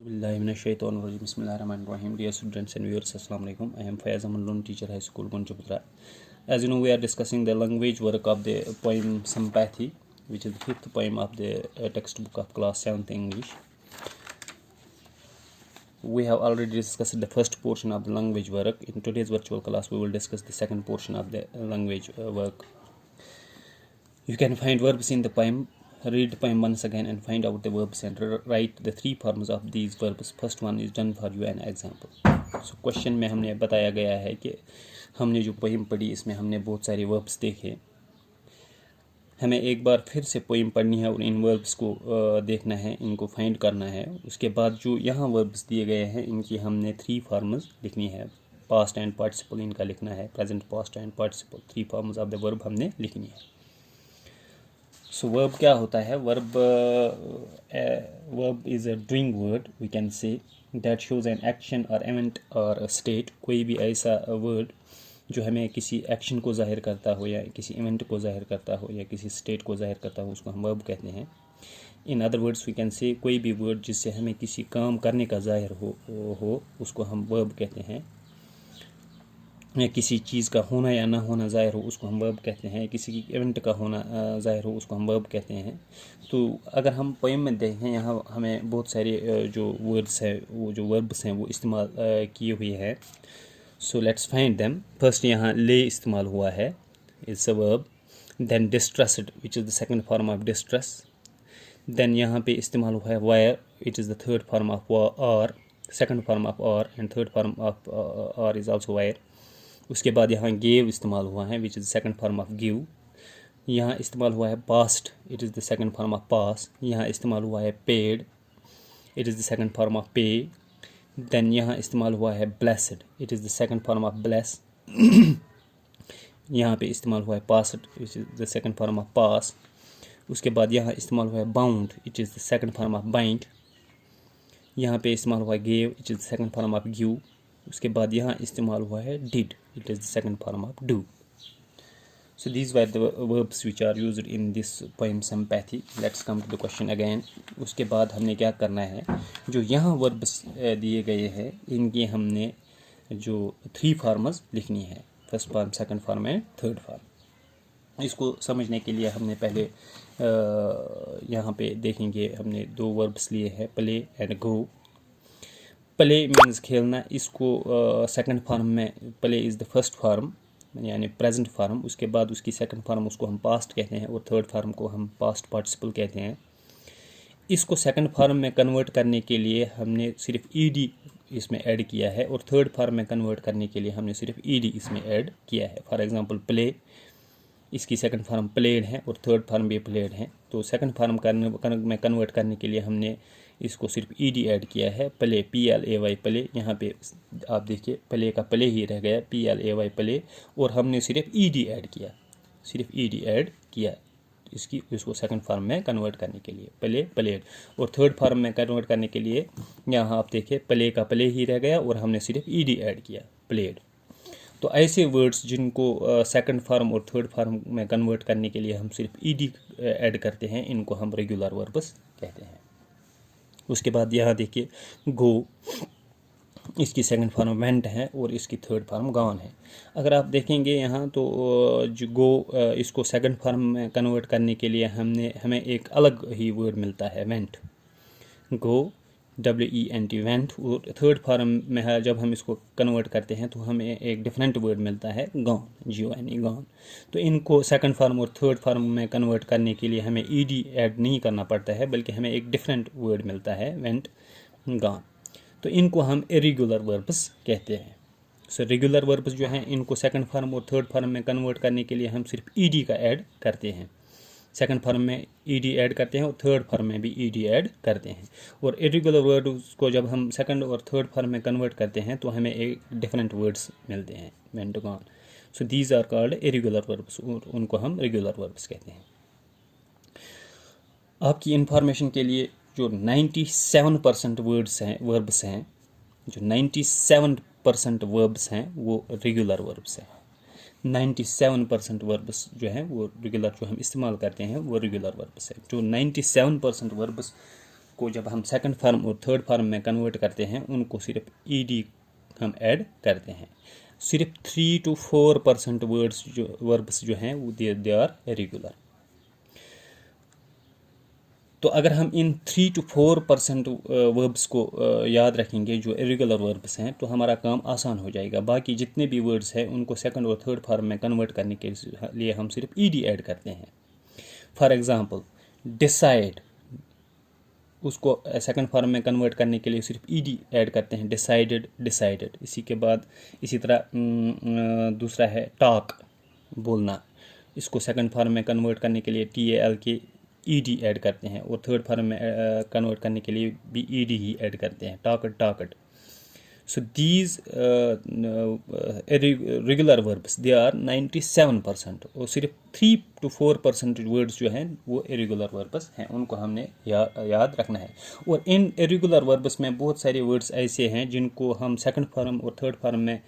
Bismillahirrahmanirrahim. Dear students and viewers, Assalamu alaikum. I am Fayaz Aman Lone, teacher, High School, Gunjapura. As you know, we are discussing the language work of the poem Sympathy, which is the fifth poem of the textbook of class 7th English. We have already discussed the first portion of the language work. In today's virtual class, we will discuss the second portion of the language work. You can find verbs in the poem. Read the poem once again and find out the verbs and write the three forms of these verbs. First one is done for you an example. So question में हमने बताया गया है कि हमने जो poem पढ़ी इसमें हमने बहुत सारे वर्ब्स देखे. हमें एक बार फिर से पोइम पढ़नी है और इन वर्ब्स को देखना है, इनको फाइंड करना है. उसके बाद जो यहाँ वर्ब्स दिए गए हैं इनकी हमने थ्री फॉर्म्स लिखनी है. पास्ट एंड पार्टिसिपल इनका लिखना है, present, past and participle. Three forms of the verb हमने लिखनी है. सो वर्ब क्या होता है? Verb is a doing word, we can say, that shows an action or event or state. कोई भी ऐसा वर्ड जो हमें किसी एक्शन को जाहिर करता हो या किसी इवेंट को जाहिर करता हो या किसी स्टेट को जाहिर करता हो, उसको हम वर्ब कहते हैं. In other words we can say कोई भी वर्ड जिससे हमें किसी काम करने का जाहिर हो उसको हम वर्ब कहते हैं. या किसी चीज़ का होना या ना होना ज़ाहिर हो उसको हम वर्ब कहते हैं. किसी की इवेंट का होना ज़ाहिर हो उसको हम वर्ब कहते हैं. तो अगर हम पोएम में देखें, यहाँ हमें बहुत सारे जो वर्ड्स हैं, वो जो वर्ब्स हैं वो इस्तेमाल किए हुए हैं. So let's find them. First यहाँ ले इस्तेमाल हुआ है, it's a verb. Then distressed, which is the second form of distress. Then यहाँ पे इस्तेमाल हुआ है were, it is the third form of are, second form of are and third form of are is also were. उसके बाद यहाँ gave इस्तेमाल हुआ है, which is the second form of give. यहाँ इस्तेमाल हुआ है past, it is the second form of pass. यहाँ इस्तेमाल हुआ है paid, it is the second form of pay. Then यहाँ इस्तेमाल हुआ है blessed, it is the second form of bless. यहाँ पे इस्तेमाल हुआ है passed, which is the second form of pass. उसके बाद यहाँ इस्तेमाल हुआ है bound, it is the second form of bind. यहाँ पे इस्तेमाल हुआ है gave, it is the second form of give. उसके बाद यहाँ इस्तेमाल हुआ है did, it is the second form of do. So these were the verbs which are used in this poem Sympathy. Let's come to the question again. उसके बाद हमने क्या करना है, जो यहाँ वर्ब्स दिए गए हैं इनकी हमने जो थ्री फॉर्म्स लिखनी है, first form, second form and third form. इसको समझने के लिए हमने पहले यहाँ पे देखेंगे, हमने दो वर्ब्स लिए हैं, play and go. Play means खेलना. इसको सेकंड फॉर्म में play is the first form यानी प्रेजेंट फॉर्म. उसके बाद उसकी सेकंड फॉर्म उसको हम पास्ट कहते हैं और थर्ड फॉर्म को हम पास्ट पार्टिसिपल कहते हैं. इसको सेकंड फॉर्म में कन्वर्ट करने के लिए हमने सिर्फ ईडी इसमें ऐड किया है और थर्ड फॉर्म में कन्वर्ट करने के लिए हमने सिर्फ ईडी इसमें ऐड किया है. फॉर एग्जांपल प्ले, इसकी सेकंड फॉर्म प्लेड है और थर्ड फॉर्म भी प्लेड है. तो सेकंड फॉर्म में कन्वर्ट करने के लिए हमने इसको सिर्फ ईडी ऐड किया है, प्ले, PLAY प्ले. यहाँ पे आप देखिए प्ले का प्ले ही रह गया, PLAY प्ले. और हमने सिर्फ ईडी ऐड किया, सिर्फ ईडी ऐड किया इसको सेकंड फॉर्म में कन्वर्ट करने के लिए, प्ले, प्लेड. और थर्ड फॉर्म में कन्वर्ट करने के लिए यहाँ आप देखिए प्ले का प्ले ही रह गया और हमने सिर्फ ईडी ऐड किया, प्लेड. तो ऐसे वर्ड्स जिनको सेकंड फॉर्म और थर्ड फॉर्म में कन्वर्ट करने के लिए हम सिर्फ ईडी ऐड करते हैं, इनको हम रेगुलर वर्ब्स कहते हैं. उसके बाद यहाँ देखिए गो, इसकी सेकंड फॉर्म वेंट है और इसकी थर्ड फॉर्म गॉन है. अगर आप देखेंगे यहाँ तो जो गो, इसको सेकंड फॉर्म में कन्वर्ट करने के लिए हमें एक अलग ही वर्ड मिलता है, वेंट. गो, WENT, वेंट. और थर्ड फॉर्म में है जब हम इसको कन्वर्ट करते हैं तो हमें एक डिफरेंट वर्ड मिलता है, गॉन, GONE, गॉन. तो इनको सेकंड फॉर्म और थर्ड फॉर्म में कन्वर्ट करने के लिए हमें ईडी ऐड नहीं करना पड़ता है, बल्कि हमें एक डिफरेंट वर्ड मिलता है, वेंट, गॉन. तो इनको हम इरेगुलर वर्ब्स कहते हैं. सो रेगुलर वर्ब्स जो हैं इनको सेकंड फॉर्म और थर्ड फॉर्म में कन्वर्ट करने के लिए हम सिर्फ ईडी का ऐड करते हैं. सेकंड फॉर्म में ईडी ऐड करते हैं और थर्ड फॉर्म में भी ईडी ऐड करते हैं. और इरेगुलर वर्ड्स को जब हम सेकंड और थर्ड फॉर्म में कन्वर्ट करते हैं तो हमें एक डिफरेंट वर्ड्स मिलते हैं, went, gone. So these are called irregular verbs, उनको हम रेगुलर वर्ब्स कहते हैं. आपकी इंफॉर्मेशन के लिए जो 97% वर्ब्स हैं, जो 97% वर्ब्स हैं वो रेगुलर वर्ब्स हैं. 97% वर्ब्स जो हैं वो रेगुलर, जो हम इस्तेमाल करते हैं वो रेगुलर वर्ब्स हैं. जो 97% वर्ब्स को जब हम सेकंड फॉर्म और थर्ड फॉर्म में कन्वर्ट करते हैं उनको सिर्फ ईडी हम ऐड करते हैं। सिर्फ 3 to 4% वर्ब्स जो हैं वो दे आर इरेगुलर। तो अगर हम इन 3 to 4% वर्ब्स को याद रखेंगे जो इरेगुलर वर्ब्स हैं तो हमारा काम आसान हो जाएगा। बाकी जितने भी वर्ड्स हैं उनको सेकंड और थर्ड फॉर्म में कन्वर्ट करने के लिए हम सिर्फ ईडी ऐड करते हैं। फॉर एग्जांपल डिसाइड, उसको सेकंड फॉर्म में कन्वर्ट करने के लिए सिर्फ ईडी ऐड करते हैं, डिसाइडेड, डिसाइडेड। इसी के बाद इसी तरह दूसरा है टॉक, बोलना, इसको सेकंड फॉर्म में कन्वर्ट करने के लिए TAL के ईडी ऐड करते हैं और थर्ड फॉर्म में कन्वर्ट करने के लिए भी ईडी ही ऐड करते हैं, talked, talked. So these regular verbs they are 97% और सिर्फ 3 to 4% वर्ड्स जो हैं वो इरेगुलर वर्ब्स हैं, उनको हमने याद रखना है। और इन इरेगुलर वर्ब्स में बहुत सारे वर्ड्स ऐसे हैं जिनको हम सेकंड फॉर्म और थर्ड फॉर्म में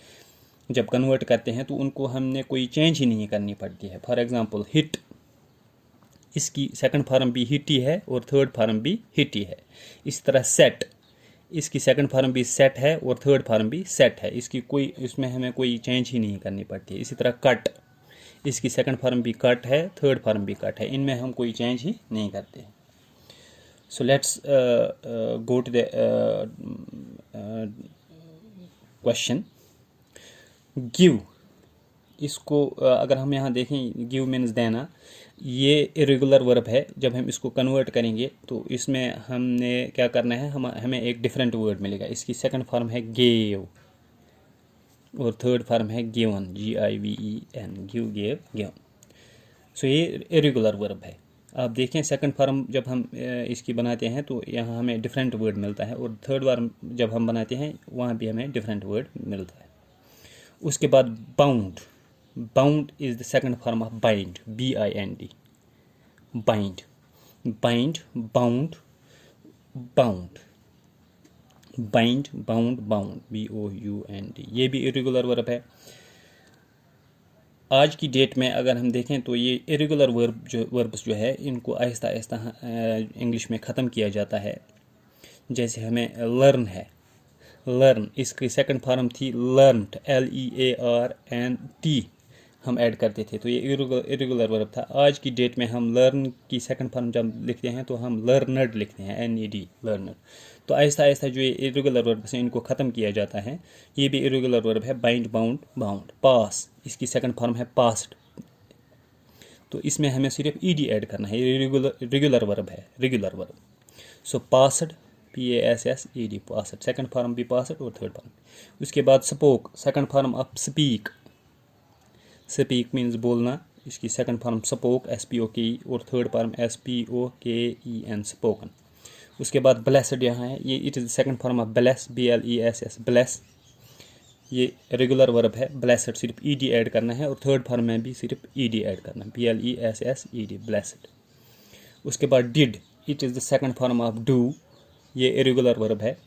जब कन्वर्ट करते हैं तो उनको हमने कोई चेंज ही नहीं करनी पड़ती है। फॉर एग्जांपल हिट, इसकी सेकंड फॉर्म भी हिट ही है और थर्ड फॉर्म भी हिट ही है। इसी तरह सेट, इसकी सेकंड फॉर्म भी सेट है और थर्ड फॉर्म भी सेट है, इसमें हमें कोई चेंज ही नहीं करनी पड़ती है। इसी तरह कट, इसकी सेकंड फॉर्म भी कट है, थर्ड फॉर्म भी कट है, इनमें हम कोई चेंज ही नहीं करते। So let's go to the question. Give, इसको अगर हम यहाँ देखें, गिव मीन्स देना, ये इरेगुलर वर्ब है। जब हम इसको कन्वर्ट करेंगे तो इसमें हमने क्या करना है, हमें एक डिफरेंट वर्ड मिलेगा। इसकी सेकंड फॉर्म है गेव और थर्ड फॉर्म है given, GIVEN, give, gave, given. So ये इरेगुलर वर्ब है। आप देखें सेकंड फॉर्म जब हम इसकी बनाते हैं तो यहाँ हमें डिफरेंट वर्ड मिलता है और थर्ड फॉर्म जब हम बनाते हैं वहाँ भी हमें डिफरेंट वर्ड मिलता है। उसके बाद bound, bound is the second form of bind, BIND, bind, bind, bound, bound, bind, bound, bound, BOUND, ये भी इरेगुलर वर्ब है। आज की डेट में अगर हम देखें तो ये इरेगुलर वर्ब्स जो है इनको आहिस्ता आहिस्ता इंग्लिश में ख़त्म किया जाता है। जैसे हमें लर्न है, लर्न, इसकी सेकंड फॉर्म थी लर्नड, LEARNT हम ऐड करते थे, तो ये इरेगुलर वर्ब था। आज की डेट में हम लर्न की सेकंड फॉर्म जब लिखते हैं तो हम लर्नड लिखते हैं, NED, लर्नड। तो आहिस्ता आहिस्ता जो ये इरेगुलर वर्ब है इनको ख़त्म किया जाता है। ये भी इरेगुलर वर्ब है, बाइंड, बाउंड, बाउंड। पास, इसकी सेकंड फॉर्म है पास्ट, तो इसमें हमें सिर्फ ED ऐड करना है, ये रेगुलर वर्ब है, regular verb. So passed, PASSED, passed, second form भी पास्ड और थर्ड फॉर्म। उसके बाद spoke, second form of speak, speak means बोलना, इसकी सेकंड फॉर्म स्पोक, SPOKE, और थर्ड फॉर्म SPOKEN, स्पोकन। उसके बाद ब्लेस्ड यहाँ है, ये it is second form of bless, BLESS, bless, ये रेगुलर वर्ब है। ब्लेसड सिर्फ ED ऐड करना है और थर्ड फॉर्म में भी सिर्फ ED ऐड करना है, BLESSED, ब्लेसड। उसके बाद did, it is the second form of do, ये इरेगुलर वर्ब है।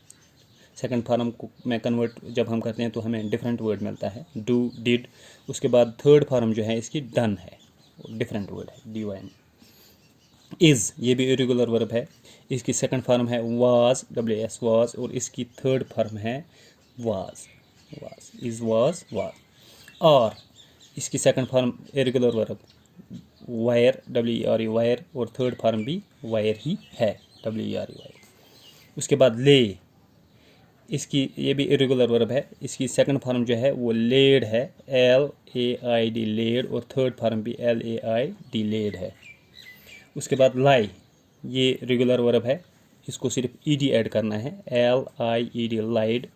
सेकंड फॉर्म को में कन्वर्ट जब हम करते हैं तो हमें डिफरेंट वर्ड मिलता है, डू, डिड। उसके बाद थर्ड फॉर्म जो है इसकी डन है, डिफरेंट वर्ड है, DYN। इज़, ये भी इरेगुलर वर्ब है, इसकी सेकंड फॉर्म है वाज, WS, वाज, और इसकी थर्ड फॉर्म है was, was, is, was, was. और इसकी second form irregular verb wire, WERE, wire, और थर्ड फॉर्म भी वायर ही है, WERE, वायर। उसके बाद ले, इसकी ये भी इरेगुलर वर्ब है, इसकी सेकंड फॉर्म जो है वो लेड है, LAID, लेड, और थर्ड फॉर्म भी LAID, लेड है। उसके बाद लाई, ये रेगुलर वर्ब है, इसको सिर्फ ED ऐड करना है, LIED, लाइड,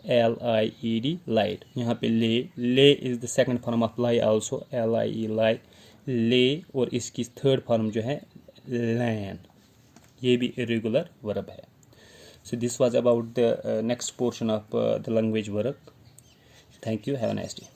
LIED, लाइड। यहाँ पे ले is the second form of lie also, LIE, लाई, ले, और इसकी थर्ड फॉर्म जो है लैन, ये भी इरेगुलर वर्ब है। So this was about the next portion of the language work. Thank you. Have a nice day.